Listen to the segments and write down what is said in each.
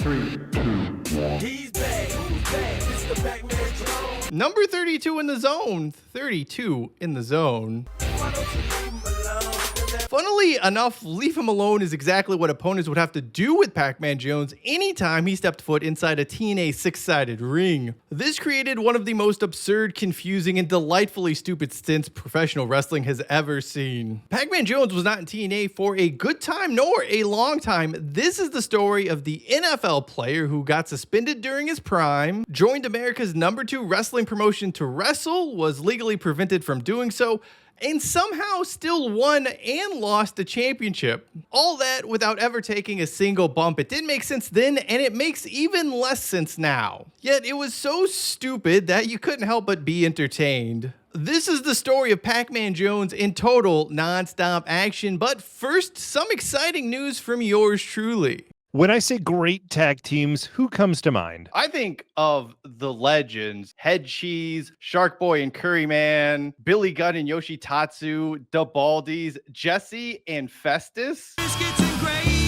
3, 2, 1. He's back, who's back? It's the Pacman Jones. Number 32 in the zone. 32 in the zone. Why don't you leave him alone? Funnily enough, leave him alone is exactly what opponents would have to do with Pac-Man Jones anytime he stepped foot inside a TNA six-sided ring. This created one of the most absurd, confusing, and delightfully stupid stints professional wrestling has ever seen. Pac-Man Jones was not in TNA for a good time nor a long time. This is the story of the NFL player who got suspended during his prime, joined America's #2 wrestling promotion to wrestle, was legally prevented from doing so, and somehow still won and lost the championship. All that without ever taking a single bump. It didn't make sense then, and it makes even less sense now. Yet it was so stupid that you couldn't help but be entertained. This is the story of Pac-Man Jones in total non-stop action, but first, some exciting news from yours truly. When I say great tag teams, who comes to mind? I think of the legends, Head Cheese, Shark Boy and Curry Man, Billy Gunn and Yoshitatsu, the Baldies, Jesse and Festus. Biscuits and gravy.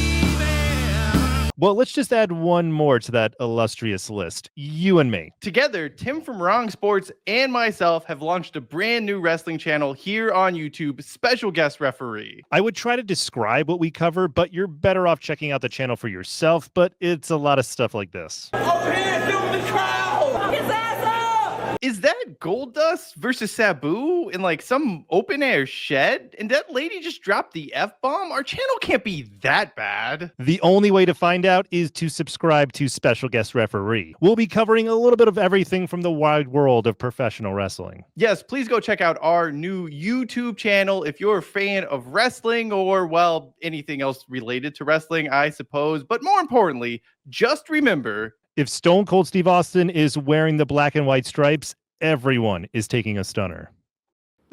Well, let's just add one more to that illustrious list. You and me. Together, Tim from Wrong Sports and myself have launched a brand new wrestling channel here on YouTube, Special Guest Referee. I would try to describe what we cover, but you're better off checking out the channel for yourself, but it's a lot of stuff like this. Over here, doing the crowd. His ass up. Is that Goldust versus Sabu in like some open air shed? And that lady just dropped the F-bomb? Our channel can't be that bad. The only way to find out is to subscribe to Special Guest Referee. We'll be covering a little bit of everything from the wide world of professional wrestling. Yes, please go check out our new YouTube channel if you're a fan of wrestling or, well, anything else related to wrestling, I suppose. But more importantly, just remember, If Stone Cold Steve Austin is wearing the black and white stripes, everyone is taking a stunner.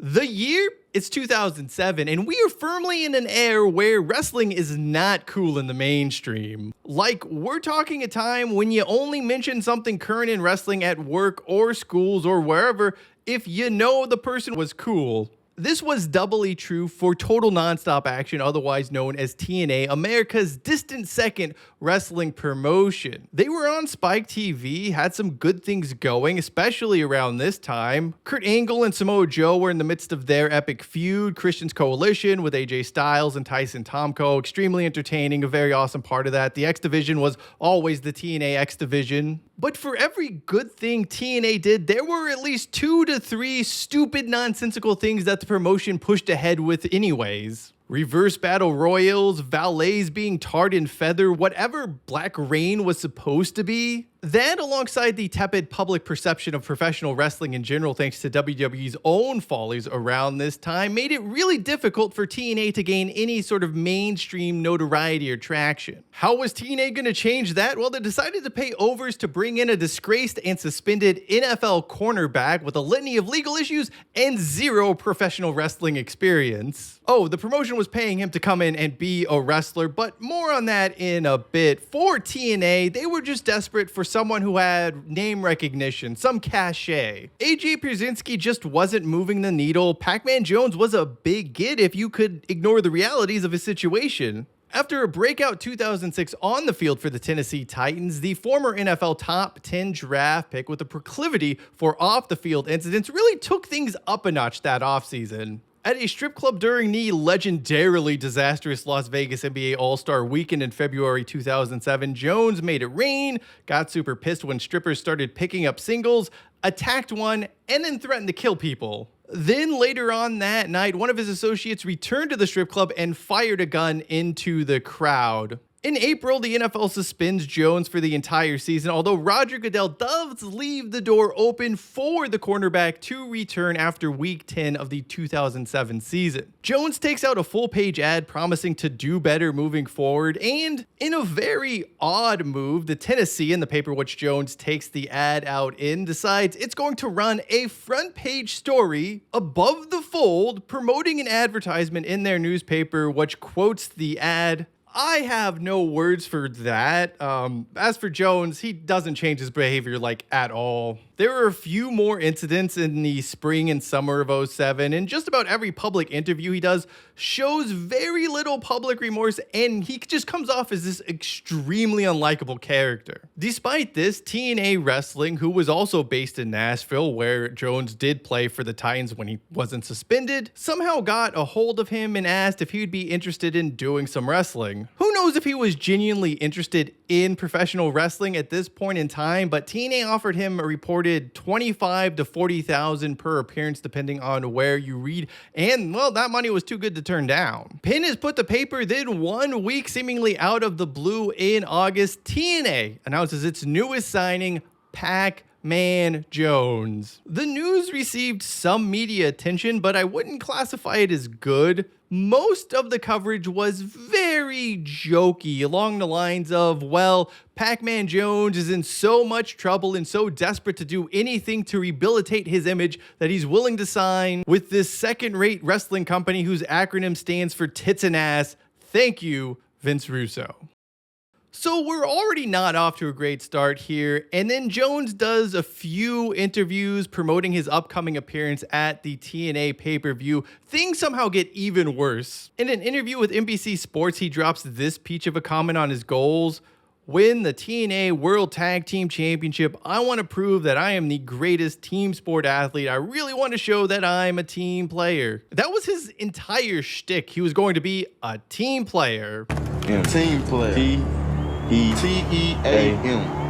the year is 2007, and we are firmly in an era where wrestling is not cool in the mainstream. Like, we're talking a time when you only mention something current in wrestling at work or schools or wherever if you know the person was cool. This was doubly true for Total Nonstop Action, otherwise known as TNA, America's distant second wrestling promotion. They were on Spike TV, had some good things going, especially around this time. Kurt Angle and Samoa Joe were in the midst of their epic feud, Christian's Coalition with AJ Styles and Tyson Tomko, extremely entertaining, a very awesome part of that. The X Division was always the TNA X Division. But for every good thing TNA did, there were at least 2 to 3 stupid, nonsensical things that the promotion pushed ahead with anyways. Reverse battle royals, valets being tarred and feather, whatever Black Rain was supposed to be. That, alongside the tepid public perception of professional wrestling in general thanks to WWE's own follies around this time, made it really difficult for TNA to gain any sort of mainstream notoriety or traction. How was TNA going to change that? Well, they decided to pay overs to bring in a disgraced and suspended NFL cornerback with a litany of legal issues and 0 professional wrestling experience. Oh, the promotion was paying him to come in and be a wrestler, but more on that in a bit. For TNA, they were just desperate for someone who had name recognition, some cachet. AJ Pierzynski just wasn't moving the needle. Pac-Man Jones was a big get if you could ignore the realities of his situation. After a breakout 2006 on the field for the Tennessee Titans, the former NFL top 10 draft pick with a proclivity for off-the-field incidents really took things up a notch that offseason. At a strip club during the legendarily disastrous Las Vegas NBA All-Star Weekend in February 2007, Jones made it rain, got super pissed when strippers started picking up singles, attacked one, and then threatened to kill people. Then later on that night, one of his associates returned to the strip club and fired a gun into the crowd. In April, the NFL suspends Jones for the entire season, although Roger Goodell does leave the door open for the cornerback to return after Week 10 of the 2007 season. Jones takes out a full-page ad promising to do better moving forward, and in a very odd move, the Tennessean, the paper which Jones takes the ad out in, decides it's going to run a front-page story above the fold promoting an advertisement in their newspaper which quotes the ad. I have no words for that. As for Jones, he doesn't change his behavior like at all. There were a few more incidents in the spring and summer of '07, and just about every public interview he does shows very little public remorse, and he just comes off as this extremely unlikable character. Despite this, TNA Wrestling, who was also based in Nashville, where Jones did play for the Titans when he wasn't suspended, somehow got a hold of him and asked if he would be interested in doing some wrestling. Who knows if he was genuinely interested in professional wrestling at this point in time, but TNA offered him a reported $25,000 to $40,000 per appearance depending on where you read, and well, that money was too good to turn down. Pen is put to paper, then 1 week seemingly out of the blue in August, TNA announces its newest signing, Pac-Man Jones. The news received some media attention, but I wouldn't classify it as good. Most of the coverage was very jokey, along the lines of, well, Pac-Man Jones is in so much trouble and so desperate to do anything to rehabilitate his image that he's willing to sign with this second-rate wrestling company whose acronym stands for tits and ass. Thank you, Vince Russo. So we're already not off to a great start here, and then Jones does a few interviews promoting his upcoming appearance at the TNA pay-per-view. Things somehow get even worse. In an interview with NBC Sports, he drops this peach of a comment on his goals. Win the TNA World Tag Team Championship. I want to prove that I am the greatest team sport athlete. I really want to show that I'm a team player. That was his entire shtick. He was going to be a team player. Team player. T-E-A-M.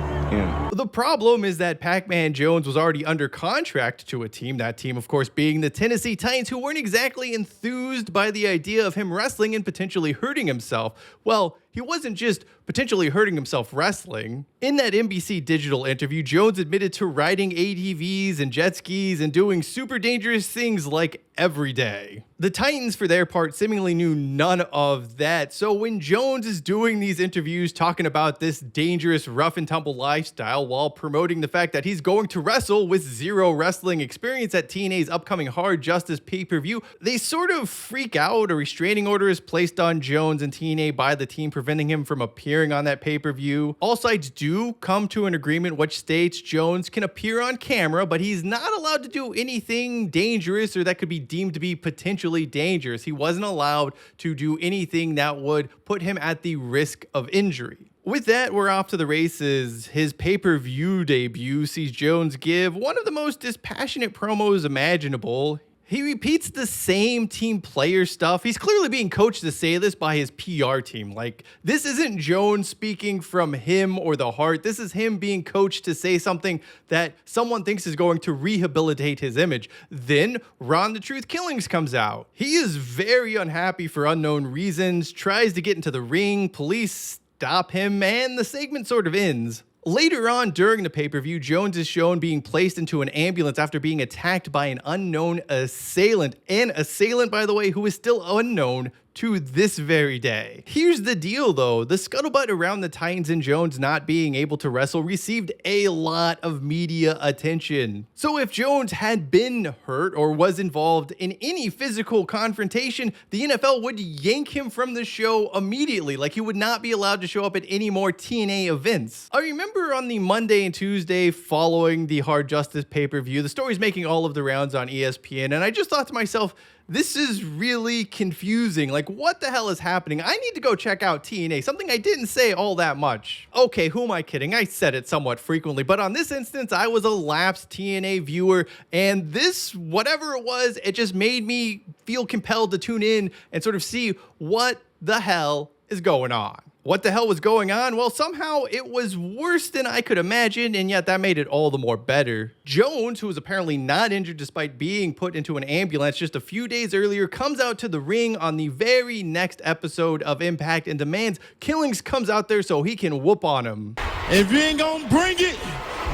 The problem is that Pac-Man Jones was already under contract to a team, that team of course being the Tennessee Titans, who weren't exactly enthused by the idea of him wrestling and potentially hurting himself. Well, he wasn't just potentially hurting himself wrestling. In that NBC Digital interview, Jones admitted to riding ATVs and jet skis and doing super dangerous things like every day. The Titans, for their part, seemingly knew none of that. So when Jones is doing these interviews talking about this dangerous rough and tumble lifestyle while promoting the fact that he's going to wrestle with zero wrestling experience at TNA's upcoming Hard Justice pay-per-view, they sort of freak out. A restraining order is placed on Jones and TNA by the team, preventing him from appearing on that pay-per-view. All sides do come to an agreement which states Jones can appear on camera, but he's not allowed to do anything dangerous or that could be deemed to be potentially dangerous. He wasn't allowed to do anything that would put him at the risk of injury. With that, we're off to the races. His pay-per-view debut sees Jones give one of the most dispassionate promos imaginable. He repeats the same team player stuff. He's clearly being coached to say this by his PR team. Like, this isn't Jones speaking from him or the heart. This is him being coached to say something that someone thinks is going to rehabilitate his image. Then Ron the Truth Killings comes out. He is very unhappy for unknown reasons, tries to get into the ring, police stop him, and the segment sort of ends. Later on during the pay-per-view, Jones is shown being placed into an ambulance after being attacked by an unknown assailant. An assailant, by the way, who is still unknown to this very day. Here's the deal though, the scuttlebutt around the Titans and Jones not being able to wrestle received a lot of media attention. So if Jones had been hurt or was involved in any physical confrontation, the NFL would yank him from the show immediately, like he would not be allowed to show up at any more TNA events. I remember on the Monday and Tuesday following the Hard Justice pay-per-view, the story's making all of the rounds on ESPN, and I just thought to myself, this is really confusing. Like, what the hell is happening? I need to go check out TNA, something I didn't say all that much. Okay, who am I kidding? I said it somewhat frequently, but on this instance, I was a lapsed TNA viewer, and this, whatever it was, it just made me feel compelled to tune in and sort of see what the hell is going on. What the hell was going on? Well, somehow it was worse than I could imagine, and yet that made it all the more better. Jones, who was apparently not injured despite being put into an ambulance just a few days earlier, comes out to the ring on the very next episode of Impact and demands Killings comes out there so he can whoop on him. If you ain't gonna bring it,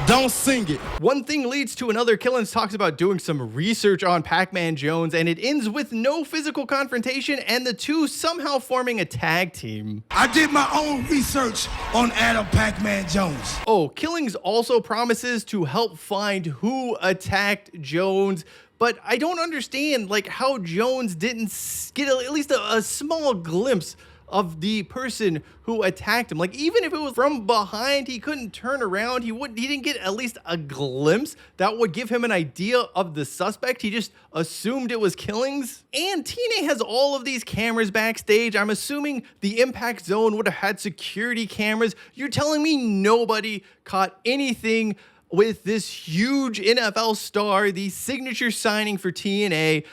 don't sing it. One thing leads to another. Killings talks about doing some research on Pac-Man Jones, and it ends with no physical confrontation and the two somehow forming a tag team. I did my own research on Adam Pac-Man Jones. Oh, Killings also promises to help find who attacked Jones, but I don't understand like how Jones didn't get at least a small glimpse of the person who attacked him. Like, even if it was from behind, he couldn't turn around. He didn't get at least a glimpse that would give him an idea of the suspect. He just assumed it was Killings. And TNA has all of these cameras backstage. I'm assuming the Impact Zone would have had security cameras. You're telling me nobody caught anything with this huge NFL star, the signature signing for TNA?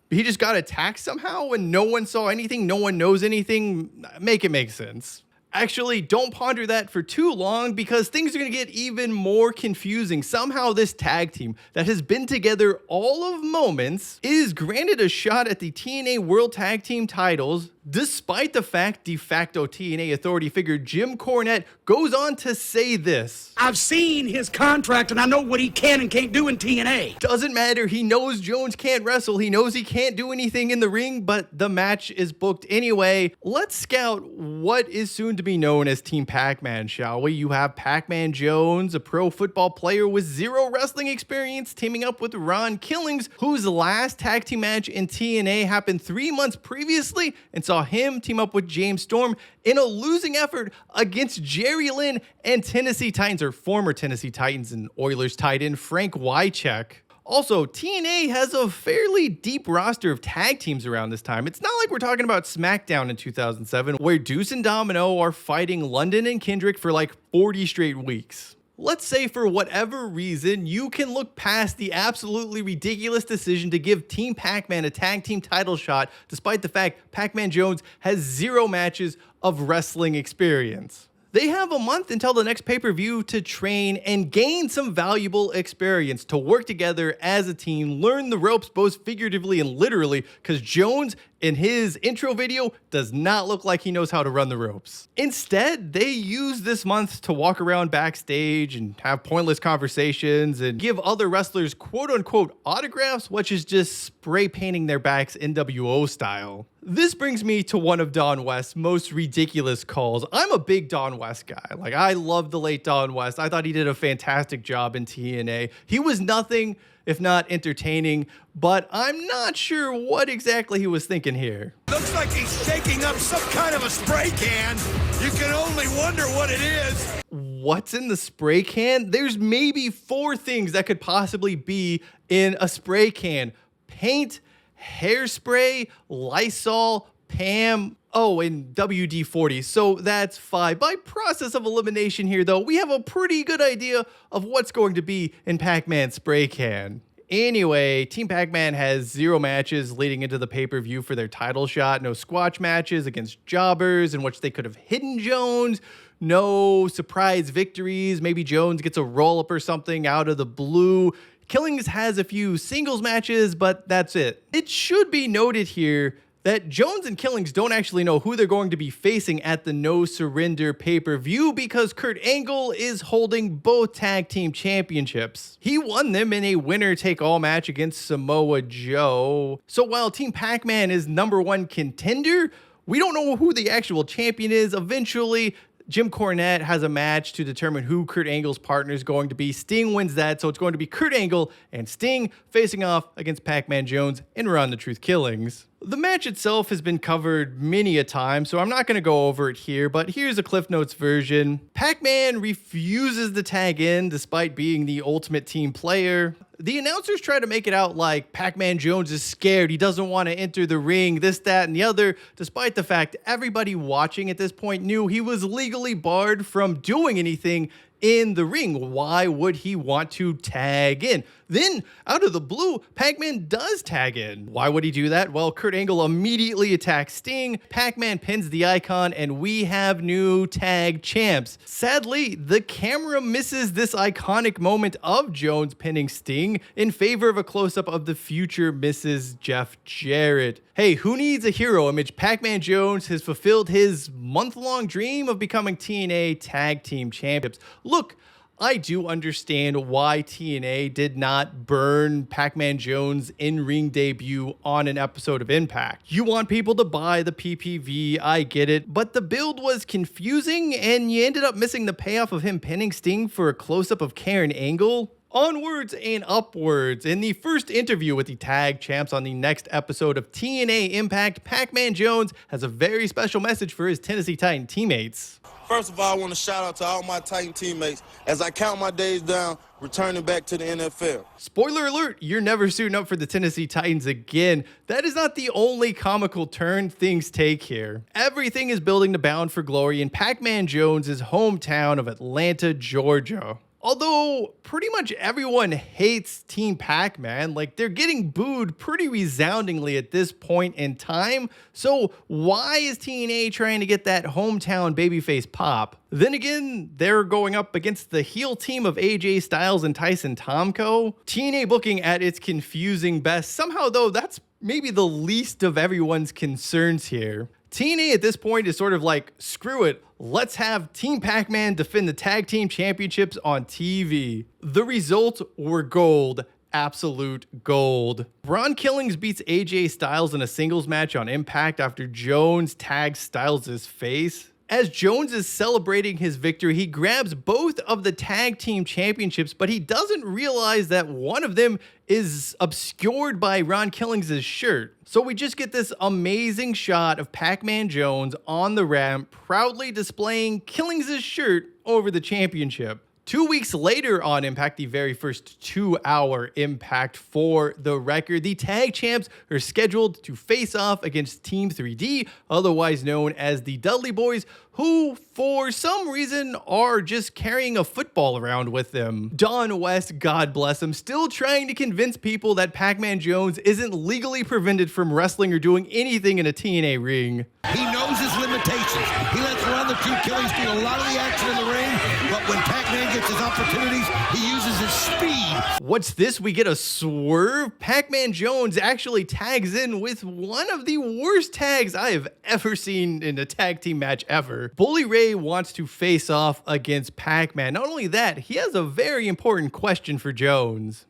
He just got attacked somehow and no one saw anything, no one knows anything. Make it make sense. Actually, don't ponder that for too long, because things are going to get even more confusing. Somehow this tag team that has been together all of moments is granted a shot at the TNA World Tag Team titles, despite the fact de facto TNA authority figure Jim Cornette goes on to say this: I've seen his contract and I know what he can and can't do in TNA. Doesn't matter. He knows Jones can't wrestle. He knows he can't do anything in the ring, but the match is booked anyway. Let's scout what is soon to be known as Team Pac-Man, shall we? You have Pacman Jones, a pro football player with zero wrestling experience, teaming up with Ron Killings, whose last tag team match in TNA happened 3 months previously, and saw him team up with James Storm in a losing effort against Jerry Lynn and Tennessee Titans, or former Tennessee Titans and Oilers tight end Frank Wycheck. Also, TNA has a fairly deep roster of tag teams around this time. It's not like we're talking about SmackDown in 2007, where Deuce and Domino are fighting London and Kendrick for like 40 straight weeks. Let's say for whatever reason, you can look past the absolutely ridiculous decision to give Team Pac-Man a tag team title shot, despite the fact Pacman Jones has zero matches of wrestling experience. They have a month until the next pay-per-view to train and gain some valuable experience, to work together as a team, learn the ropes both figuratively and literally, because Jones in his intro video does not look like he knows how to run the ropes. Instead, they use this month to walk around backstage and have pointless conversations and give other wrestlers quote-unquote autographs, which is just spray painting their backs NWO style. This brings me to one of Don West's most ridiculous calls. I'm a big Don West guy. Like, I love the late Don West. I thought he did a fantastic job in TNA. He was nothing if not entertaining, but I'm not sure what exactly he was thinking here. Looks like he's shaking up some kind of a spray can. You can only wonder what it is. What's in the spray can? There's maybe 4 things that could possibly be in a spray can: paint, hairspray, Lysol, Pam, and WD-40. So that's 5. By process of elimination here, though, we have a pretty good idea of what's going to be in Pac-Man's spray can. Anyway, Team Pac-Man has 0 matches leading into the pay-per-view for their title shot. No squash matches against jobbers in which they could have hidden Jones. No surprise victories. Maybe Jones gets a roll-up or something out of the blue. Killings has a few singles matches, but that's it. It should be noted here that Jones and Killings don't actually know who they're going to be facing at the No Surrender pay-per-view, because Kurt Angle is holding both tag team championships. He won them in a winner-take-all match against Samoa Joe. So while Team Pac-Man is #1 contender, we don't know who the actual champion is. Eventually, Jim Cornette has a match to determine who Kurt Angle's partner is going to be. Sting wins that, so it's going to be Kurt Angle and Sting facing off against Pacman Jones and Ron the Truth Killings. The match itself has been covered many a time, so I'm not going to go over it here, but here's a Cliff Notes version. Pac-Man refuses to tag in despite being the ultimate team player. The announcers try to make it out like Pacman Jones is scared, he doesn't want to enter the ring, this, that, and the other, despite the fact everybody watching at this point knew he was legally barred from doing anything in the ring. Why would he want to tag in? Then, out of the blue, Pac-Man does tag in. Why would he do that? Well, Kurt Angle immediately attacks Sting, Pac-Man pins the icon, and we have new tag champs. Sadly, the camera misses this iconic moment of Jones pinning Sting in favor of a close-up of the future Mrs. Jeff Jarrett. Hey, who needs a hero image? Pac-Man Jones has fulfilled his month-long dream of becoming TNA Tag Team Champions. Look, I do understand why TNA did not burn Pacman Jones' in-ring debut on an episode of Impact. You want people to buy the PPV, I get it, but the build was confusing and you ended up missing the payoff of him pinning Sting for a close-up of Karen Angle. Onwards and upwards. In the first interview with the tag champs on the next episode of TNA Impact, Pacman Jones has a very special message for his Tennessee Titan teammates. First of all, I want to shout out to all my Titan teammates as I count my days down, returning back to the NFL. Spoiler alert, you're never suiting up for the Tennessee Titans again. That is not the only comical turn things take here. Everything is building to Bound for Glory in Pacman Jones' hometown of Atlanta, Georgia. Although pretty much everyone hates Team Pac-Man, like they're getting booed pretty resoundingly at this point in time. So why is TNA trying to get that hometown babyface pop? Then again, they're going up against the heel team of AJ Styles and Tyson Tomko. TNA booking at its confusing best. Somehow though, that's maybe the least of everyone's concerns here. TNA at this point is sort of like, screw it, let's have Team Pac-Man defend the tag team championships on TV. The results were gold. Absolute gold. Ron Killings beats AJ Styles in a singles match on Impact after Jones tags Styles' face. As Jones is celebrating his victory, he grabs both of the tag team championships, but he doesn't realize that one of them is obscured by Ron Killings' shirt. So we just get this amazing shot of Pacman Jones on the ramp, proudly displaying Killings' shirt over the championship. 2 weeks later on Impact, the very first 2-hour Impact for the record, the tag champs are scheduled to face off against Team 3D, otherwise known as the Dudley Boys, who for some reason are just carrying a football around with them. Don West, God bless him, still trying to convince people that Pacman Jones isn't legally prevented from wrestling or doing anything in a TNA ring. He knows his limitations. He lets one of the two Killings do a lot of the action in the ring, but when Pac-Man gets his opportunities, he uses his speed. What's this? We get a swerve? Pacman Jones actually tags in with one of the worst tags I have ever seen in a tag team match ever. Bully Ray wants to face off against Pac-Man. Not only that, he has a very important question for Jones.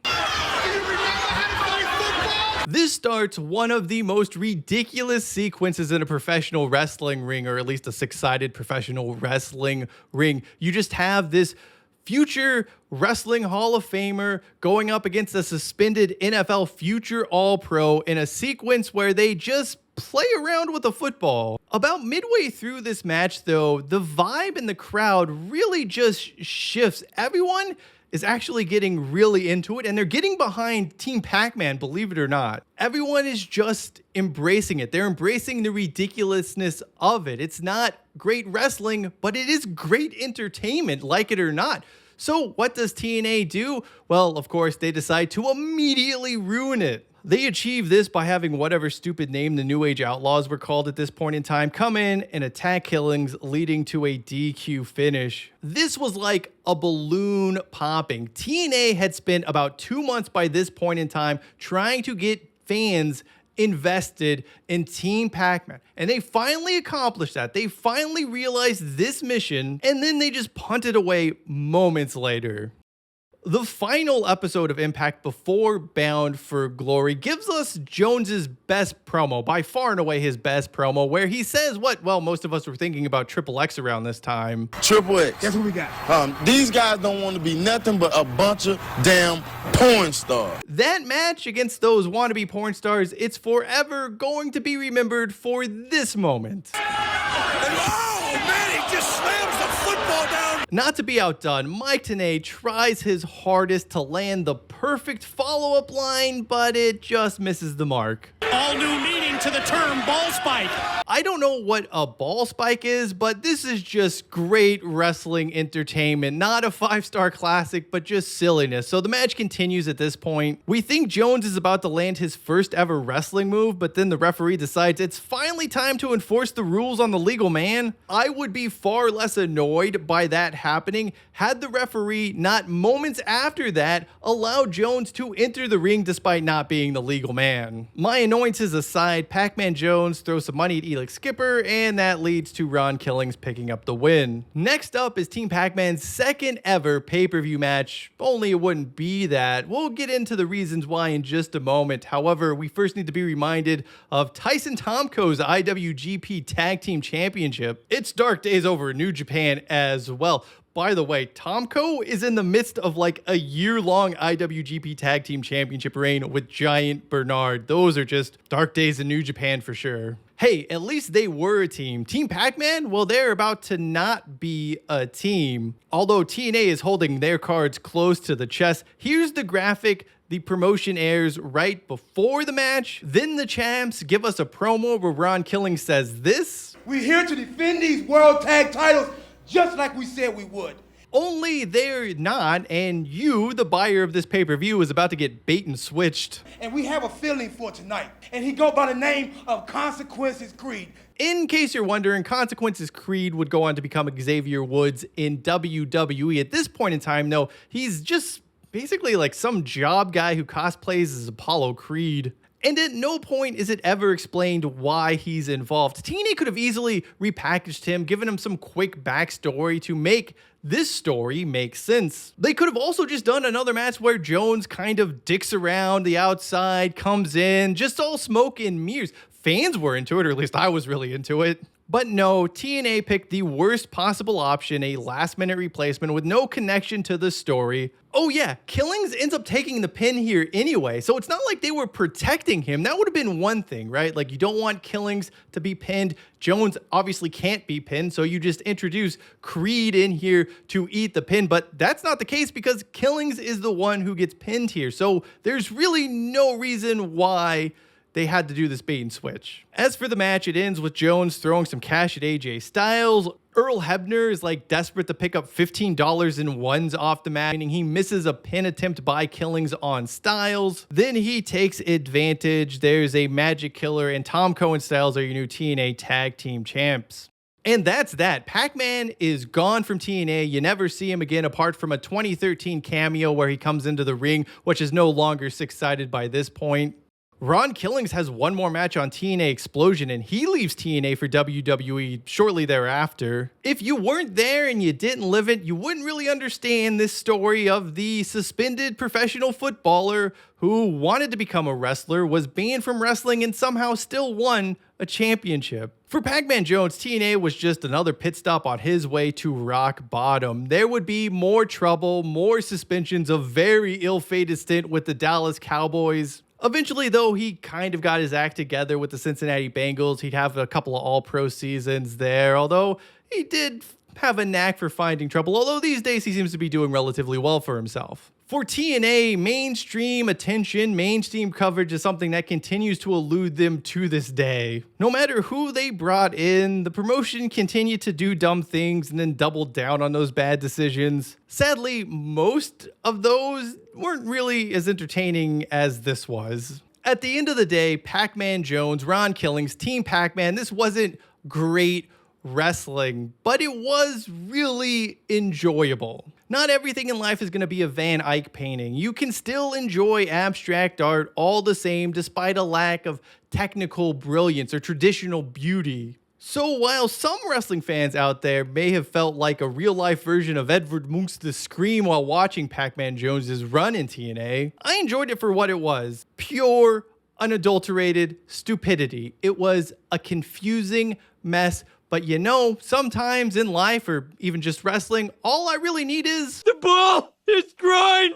This starts one of the most ridiculous sequences in a professional wrestling ring, or at least a six-sided professional wrestling ring. You just have this future wrestling Hall of Famer going up against a suspended NFL future All-Pro in a sequence where they just play around with a football. About midway through this match, though, the vibe in the crowd really just shifts. Everyone is actually getting really into it, and they're getting behind Team Pac-Man, believe it or not. Everyone is just embracing it. They're embracing the ridiculousness of it. It's not great wrestling, but it is great entertainment, like it or not. So what does TNA do? Well, of course, they decide to immediately ruin it. They achieve this by having whatever stupid name the New Age Outlaws were called at this point in time come in and attack Killings, leading to a DQ finish. This was like a balloon popping. TNA had spent about 2 months by this point in time trying to get fans invested in Team Pac-Man, and they finally accomplished that. They finally realized this mission, and then they just punted away moments later. The final episode of Impact before Bound for Glory gives us Jones's best promo, by far and away his best promo, where he says what, well, most of us were thinking about Triple X around this time. Triple X. Guess what we got? These guys don't want to be nothing but a bunch of damn porn stars. That match against those wannabe porn stars, it's forever going to be remembered for this moment. Oh, man, he just slams the football down. Not to be outdone, Mike Tenay tries his hardest to land the perfect follow-up line, but it just misses the mark. All new meaning to the term ball spike. I don't know what a ball spike is, but this is just great wrestling entertainment. Not a 5-star classic, but just silliness. So the match continues at this point. We think Jones is about to land his first ever wrestling move, but then the referee decides it's finally time to enforce the rules on the legal man. I would be far less annoyed by that happening had the referee not moments after that allowed Jones to enter the ring despite not being the legal man. My annoyances aside, Pacman Jones throws some money at Elix Skipper, and that leads to Ron Killings picking up the win. Next up is Team Pac-Man's second ever pay-per-view match, only it wouldn't be that. We'll get into the reasons why in just a moment. However, we first need to be reminded of Tyson Tomko's IWGP Tag Team Championship. It's dark days over in New Japan as well. By the way, Tomko is in the midst of like a year-long IWGP Tag Team Championship reign with Giant Bernard. Those are just dark days in New Japan for sure. Hey, at least they were a team. Team Pac-Man, well, they're about to not be a team. Although TNA is holding their cards close to the chest, here's the graphic the promotion airs right before the match. Then the champs give us a promo where Ron Killing says this. We're here to defend these world tag titles just like we said we would. Only they're not, and you, the buyer of this pay-per-view, is about to get bait and switched. And we have a feeling for tonight. And he go by the name of Consequences Creed. In case you're wondering, Consequences Creed would go on to become Xavier Woods in WWE. At this point in time, though, he's just basically like some job guy who cosplays as Apollo Creed. And at no point is it ever explained why he's involved. TNA could have easily repackaged him, given him some quick backstory to make this story make sense. They could have also just done another match where Jones kind of dicks around the outside, comes in, just all smoke and mirrors. Fans were into it, or at least I was really into it. But no, TNA picked the worst possible option, a last-minute replacement with no connection to the story. Oh yeah, Killings ends up taking the pin here anyway, so it's not like they were protecting him. That would have been one thing, right? Like, you don't want Killings to be pinned. Jones obviously can't be pinned, so you just introduce Creed in here to eat the pin, but that's not the case because Killings is the one who gets pinned here, so there's really no reason why they had to do this bait and switch. As for the match, it ends with Jones throwing some cash at AJ Styles. Earl Hebner is like desperate to pick up $15 in ones off the mat, meaning he misses a pin attempt by Killings on Styles. Then he takes advantage. There's a Magic Killer, and Tomko and Styles are your new TNA Tag Team Champs. And that's that. Pac-Man is gone from TNA. You never see him again apart from a 2013 cameo where he comes into the ring, which is no longer six-sided by this point. Ron Killings has one more match on TNA Explosion, and he leaves TNA for WWE shortly thereafter. If you weren't there and you didn't live it, you wouldn't really understand this story of the suspended professional footballer who wanted to become a wrestler, was banned from wrestling, and somehow still won a championship. For Pacman Jones, TNA was just another pit stop on his way to rock bottom. There would be more trouble, more suspensions, a very ill-fated stint with the Dallas Cowboys. Eventually, though, he kind of got his act together with the Cincinnati Bengals. He'd have a couple of all-pro seasons there, although he did have a knack for finding trouble, although these days he seems to be doing relatively well for himself. For TNA, mainstream attention, mainstream coverage is something that continues to elude them to this day. No matter who they brought in, the promotion continued to do dumb things and then doubled down on those bad decisions. Sadly, most of those weren't really as entertaining as this was. At the end of the day, Pacman Jones, Ron Killings, Team Pac-Man, this wasn't great wrestling, but it was really enjoyable. Not everything in life is going to be a Van Eyck painting. You can still enjoy abstract art all the same despite a lack of technical brilliance or traditional beauty. So while some wrestling fans out there may have felt like a real-life version of Edvard Munch's The Scream while watching Pacman Jones' run in TNA, I enjoyed it for what it was. Pure, unadulterated stupidity. It was a confusing mess. But you know, sometimes in life, or even just wrestling, all I really need is The ball is grind.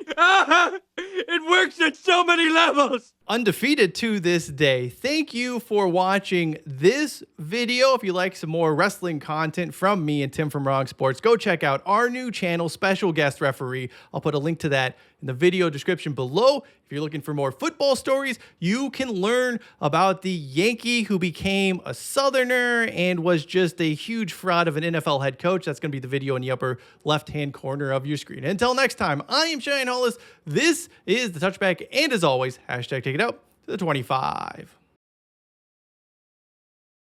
It works at so many levels. undefeated to this day. Thank you for watching this video. If you like some more wrestling content from me and Tim from Wrong Sports, go check out our new channel, Special Guest Referee. I'll put a link to that in the video description below. If you're looking for more football stories, you can learn about the Yankee who became a Southerner and was just a huge fraud of an NFL head coach. That's going to be the video in the upper left-hand corner of your screen. Until next time, I am Cheyenne Hollis. This is The Touchback, and as always, hashtag take it out to the 25.